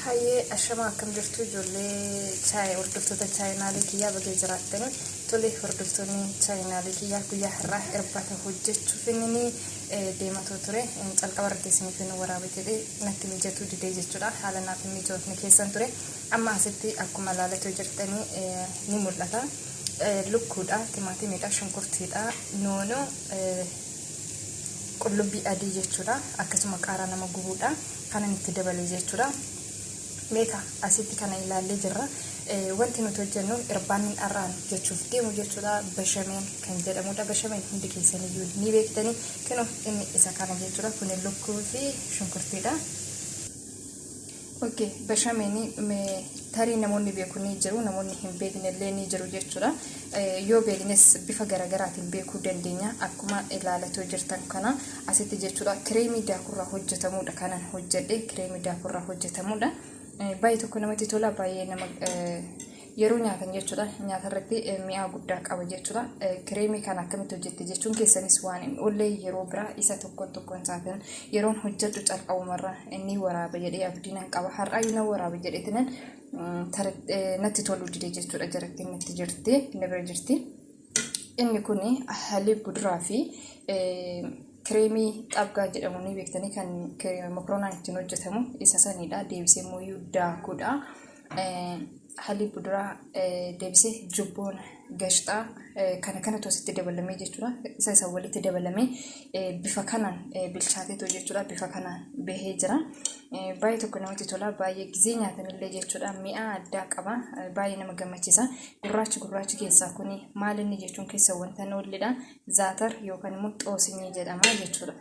Hayyee ashama akkam jirtu ijoollee chaayii hordoftoota chaayinaalii kiyyaa bagee jiraattanii tolee hordoftoonni chaayinaalii kiyyaa guyyaa har'aa irbaata hojjechuuf inni deematoo ture calqaba irratti isiniif inni waraabee natti mijatuu didee jechuudha haala naaf mijootni keessan ture amma asitti akkuma ilaalaa jirtanii ni mul'ata lukkuudha timaatimiidha shunkurtiidha noonoo qullubbii adii jechuudha akkasuma qaaraa nama gubuudha kanan itti dabalee jechuudha meeqa asitti kana ilaallee jirra wanti nuti hojjennu irbaanni arraan jechuuf deemu jechuudha bashameen kan jedhamudha bashameen hundi keessaniyyuu ni beektanii kanoo inni isa kana jechuudha kun lukkuu fi shunkurtiidha. Okay, bashameeni tarii namoonni beeku ni jiru namoonni hin beekne illee ni jiru jechuudha yoo beeknes bifa garagaraatiin beekuu dandeenya akkuma ilaalaa jirtan kana asitti jechuudha kireemii daakurraa hojjetamudha kanan hojjedhe kireemii daakurraa hojjetamudha baay'ee tokko namatti tola baay'ee nama yeroo nyaatan jechuudha nyaata irratti mi'aa guddaa qaba jechuudha kireemii kana akkamitti hojjette jechuun keessanis waan hin oolle yeroo biraa isa tokkoon isaatiin yeroon hojjedhu calqabumarra inni waraaba jedhee abdiin qaba har'aayyuu na waraaba jedheetinan natti toluu didee jechuudha jaratti natti jirti inni bira jirti inni kuni haalli buduraa fi kireemii xabgaa jedhamu ni beektanii kan mokoroonaan ittiin hojjetamu isa sanidha deebisee mooyyuu daakuudha haalli buduraa deebisee jubboon gashxaa kana tositti dabalamee jechuudha isa walitti dabalamee bifa kanaan bilchaateetu jechuudha bifa kanaan bahee jira baay'ee tokko namatti tola baay'ee gizee nyaatanillee jechuudha mi'aa addaa qaba baay'ee nama gammachiisa gurraachi keessaa kuni maal inni jechuun keessa wanta noolledha zaatar yookaan immoo xoosinii jedhama jechuudha.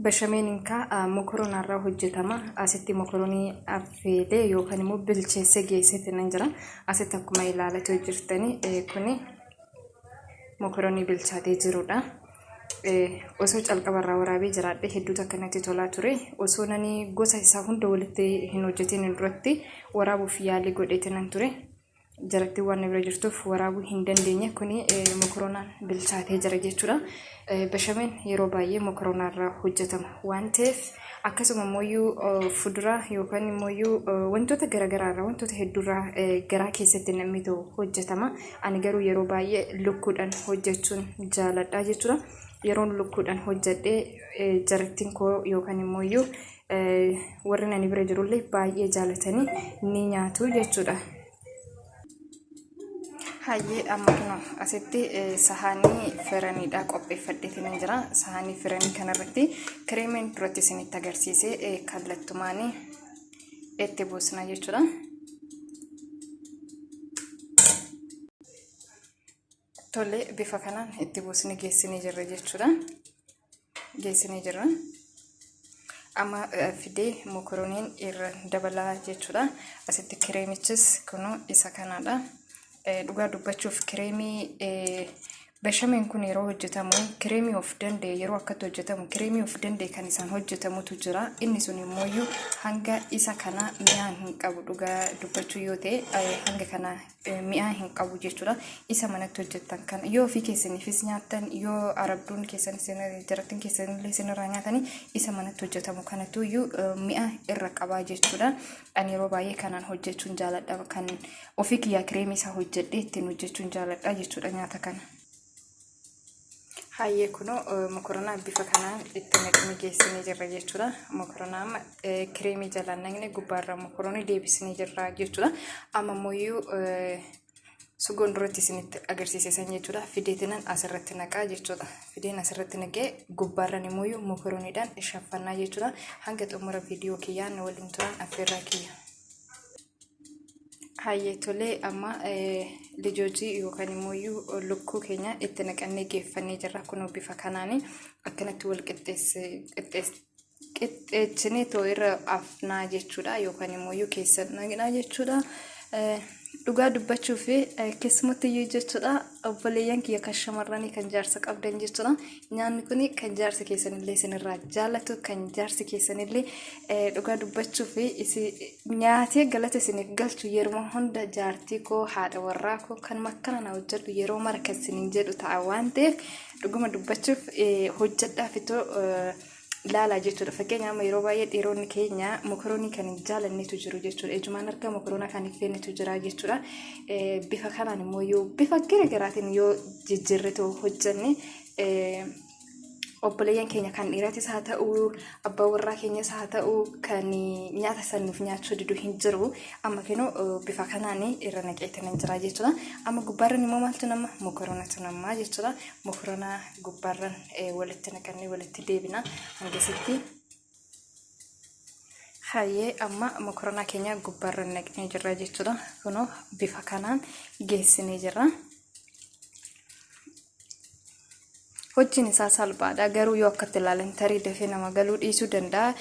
Bashameen ka mokoroonarraa hojjetama asitti mokoroonii affeelee yookaan immoo bilcheessee geesseetti nan jira asitti akkuma ilaalaa jirtanii kuni mokoroonii bilchaatee jirudha osoo calqabarraa waraabee jiraadhe hedduu akkanatti tolaa ture osoo nani gosa isaa hunda walitti hin hojjetin duratti waraabuuf yaalii godheetti nan ture jaratti waan bira jirtuuf waraabuu hin dandeenye kuni mokoroonaan bilchaatee jira jechuudha bashameen yeroo baay'ee mokoroonarraa hojjetama waan ta'eef akkasuma mooyyuu fuduraa yookaan mooyyuu wantoota garagaraarraa wantoota hedduurraa garaa keessatti namni hojjetama ani garuu yeroo baay'ee lukkuudhaan hojjechuun jaaladha jechuudha yeroon lukkuudhaan hojjedhee jarattiin koo yookaan mooyyuu warri nani bira jirullee baay'ee jaalatanii ni nyaatu jechuudha. Hayyee amma kana asitti sahaanii firaniidha qopheeffadheetiin jira sahaanii firanii kanarratti kireemiin duratti isinitti agarsiisee kallattumaanii itti buusna jechuudha. Tole bifa kanaan itti buusni geessinee jirra jechuudha. Geessinee jirra. Amma fidee mokorooniin irra dabalaa jechuudha. Asitti kireemichis kunoo isa kanaadha. Dhugaa dubbachuuf kireemii bashameen kun yeroo hojjetamu kireemii of danda'e yeroo akkatti hojjetamu kireemii of danda'e kan isaan hojjetamutu jira inni sun immoo hanga isa kana mi'aa hin qabu dhugaa dubbachuu yoo ta'e hanga kana mi'aa hin qabu jechuudha isa manatti hojjetan kan yoo ofii keessaniifis nyaatan yoo arabduun keessan jarattiin keessanillee isinirraa nyaatanii isa manatti hojjetamu kanattuyyuu mi'aa irra qabaa jechuudha ani yeroo baay'ee kanaan hojjechuun jaaladha kan ofii kiyyaa kireemii isaa hojjedhee ittiin hojjechuun jaaladha jechuudha nyaata kana. Hayyee kuno mokoroonaa bifa kanaan itti naqnee geessinee jirra jechuudha. Mokoroonaa kireemii jalaan naqnee gubbaarra mokoroonii deebisnee jirra jechuudha. Amma mooyyuu sugoon duratti isinitti agarsiisan jechuudha. Fideetinan asirratti naqaa jechuudha. Fideen asirratti naqee gubbaarran mooyyuu mokorooniidhaan shaffannaa jechuudha. Hanga xumura viidiyoo kiyyaan waliin turan affeerraa kiyya. Hayyee tolee amma lijoojii yookaan immoo lukkuu keenya itti naqannee geeffannee jirra kunoo bifa kanaanii akkanatti wal qixxeessinee too irra afnaa jechuudha yookaan immoo keessa naqnaa jechuudha dhugaa dubbachuu fi keessumatti iyyuu jechuudha obboleeyyan kiyya kan shamarranii kan jaarsa qabdan jechuudha nyaanni kun kan jaarsa keessanillee isinirraa jaallatu kan jaarsi keessanillee dhugaa dubbachuu fi nyaatee galata isiniif galchu yeroo hunda jaartii koo haadha warraa koo kan makkana na hojjedhu yeroo mara kan isiniin jedhu ta'a waan ta'eef dhuguma dubbachuuf hojjedhaa fitoo laalaa jechuudha. Fakkeenya amma yeroo baay'ee dhiironni keenya mokoroonii kan jaalannetu jiru jechuudha. Ejumaan harka mokoroonaa kan feennetu jira jechuudha. Bifa kanaan immoo yoo bifa garaagaraatiin yoo jijjiirretu hojjenne obboleeyyan keenya kan dhiiratis haa ta'u abbaa warraa keenyas haa ta'u kan nyaata sanuuf nyaachuu didu hin jiru. Amma kenoo bifa kanaan irra naqeetan jira jechuudha. Amma gubbaarran immoo maaltu nama mokoroonatu namaa jechuudha. Mokoroonaa gubbaarran walitti naqannee walitti deebina hangasitti. Hayyee amma mokoroonaa keenya gubbaarran naqnee jirra jechuudha. Kunoo bifa kanaan geessinee jirra. Hojiin isaa salphaadha garuu yoo akkatti ilaalan tarii dafee nama galuu dhiisuu danda'a.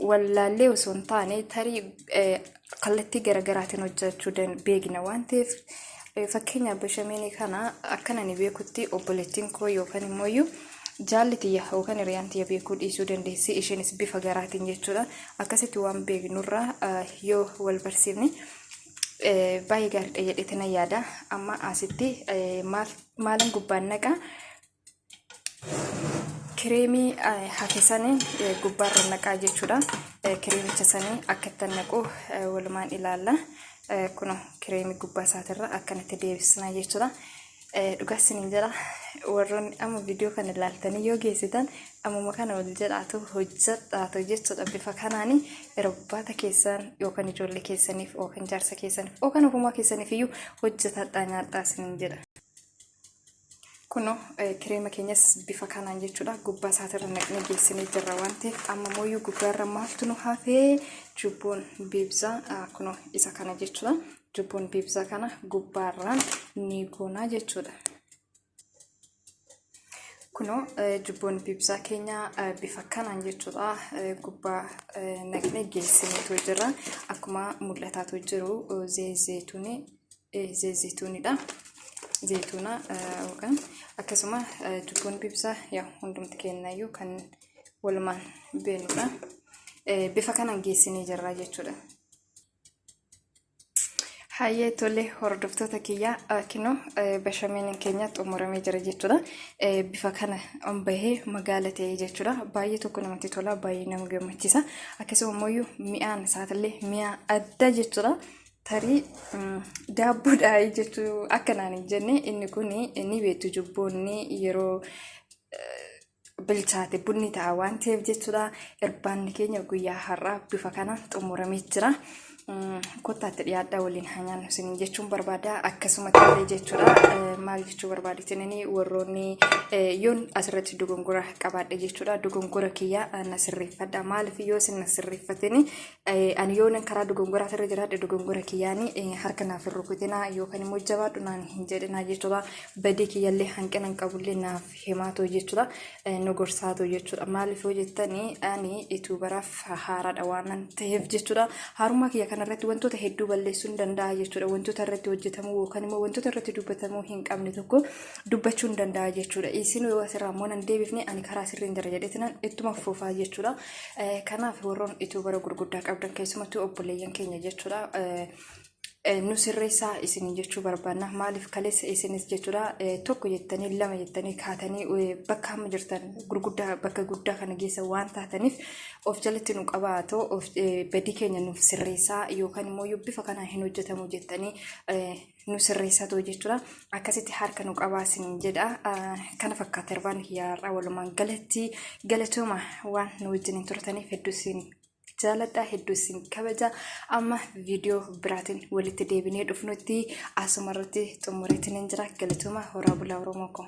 Wallaallee osoo hin taane tarii kallattii garaagaraatiin hojjechuu beekna waan ta'eef fakkeenya bashameenii kana akkana ni beekutti obboleettiin koo yookaan immoo jaallitiyya yookaan hiriyaan tiyya beekuu dhiisuu dandeessi. Isheenis bifa garaatiin jechuudha. Akkasitti waan beeknurraa yoo wal barsiifne baay'ee gaariidha jedheetti na yaada. Amma asitti maalan gubbaan naqa kireemii hafisanii gubbaarra naqaa jechuudha. Kireemicha sanii akka itti naqu walumaan ilaalla. Kuno kireemii gubbaa isaatirra akkanatti deebisnaa jechuudha. Dhugaasiniin jira warroonni amma viidiyoo kana ilaaltanii yoo geessitan ammuma kana wal jedhaatu hojjedhaatu jechuudha. Bifa kanaanii irbaata keessan yookaan ijoollee keessaniif yookaan jaarsa keessaniif yookaan ofumaa keessaniif iyyuu hojjetadhaa nyaadhaa isiniin jedha. Kuno kireema keenyas bifa kanaan jechuudha. Gubbaa isaatirra naqnee geessinee jirra waan ta'eef amma mooyyuu gubbaarra maaltu nu hafee jubboon biibsaa kuno isa kana jechuudha. Jubboon biibsaa kana gubbaarraan ni goonaa jechuudha. Kuno jubboon biibsaa keenya bifa kanaan jechuudha. Gubbaa naqnee geessineetu jira. Akkuma mul'ataatu jiru zeeyituunidha. Zeeyituuna yookaan akkasuma jubboon biibsaa yaa hundumti kennayyuu kan walumaan beenudha. Bifa kanaan geessinee jirra jechuudha. Hayyee tole hordoftoota kiyya kinoo bashameenin keenya xumuramee jira jechuudha. Bifa kana bahee magaala ta'ee jechuudha. Baay'ee tokko namatti tola, baay'ee nama gammachiisa. Akkasuma immoo mi'aan isaatillee mi'a adda jechuudha. Tarii daabboodhaa jechuu akkanaan hin jenne inni kun inni beektu jubboonni yeroo bilchaate bunni ta'a waan ta'eef jechuudha. Irbaanni keenya guyyaa har'aa bifa kana xumuramee jira. Kottaatti dhiyaadhaa waliin hanyaan isin jechuun barbaada. Akkasuma ta'ee jechuudha. Maal jechuu barbaaditanii warroonni yoon asirratti dogongora qabaadha jechuudha. Dogongora kiyya na sirreeffadha. Maaliif yoo isin na sirreeffatanii ani yoon karaa dogongora asirra jiraadha dogongora kiyyaanii harka naaf hin rukutinaa yookaan immoo jabaadhu naan hin jedhinaa jechuudha. Badii kiyyallee hanqina hin qabullee naaf himaatoo jechuudha. Nu gorsaatoo jechuudha. Maaliif yoo jettanii ani yuutubaraaf haaraadha waan ta'eef jechuudha. Haarummaa kiyya kanarratti wantoota hedduu balleessuu hin danda'a jechuudha. Wantoota irratti hojjetamuu yookaan immoo wantoota irratti dubbatamuu hin qabne tokko dubbachuu hin danda'a jechuudha. Isin yoo asirraa immoo nan deebifne ani karaa sirriin jira jedheetinan ittuma fuufaa jechuudha. Kanaaf warroon yuutubara gurguddaa qabdan keessumattuu obboleeyyan keenya jechuudha. Nu sirreessaa isin jechuu barbaanna. Maaliif kaleessa isinis jechuudha tokko jettanii lama jettanii kaatanii bakka hamma jirtan gurguddaa bakka guddaa kana geessa waan taataniif of jalatti nu qabaatoo of badii keenya nuuf sirreessaa yookaan immoo bifa kanaan hin hojjetamu jettanii nu sirreessatoo jechuudha. Akkasitti harka nu qabaa isin jedha. Kana fakkaata irbaanni kiyyaarraa walumaan galatooma waan nu wajjin turtaniif hedduu isin jaaladha hedduu isin kabaja. Amma viidiyoo biraatiin walitti deebinee dhufnutti asumarratti xumureetiin jira. Galatooma horaa bulaa Oromoo koo.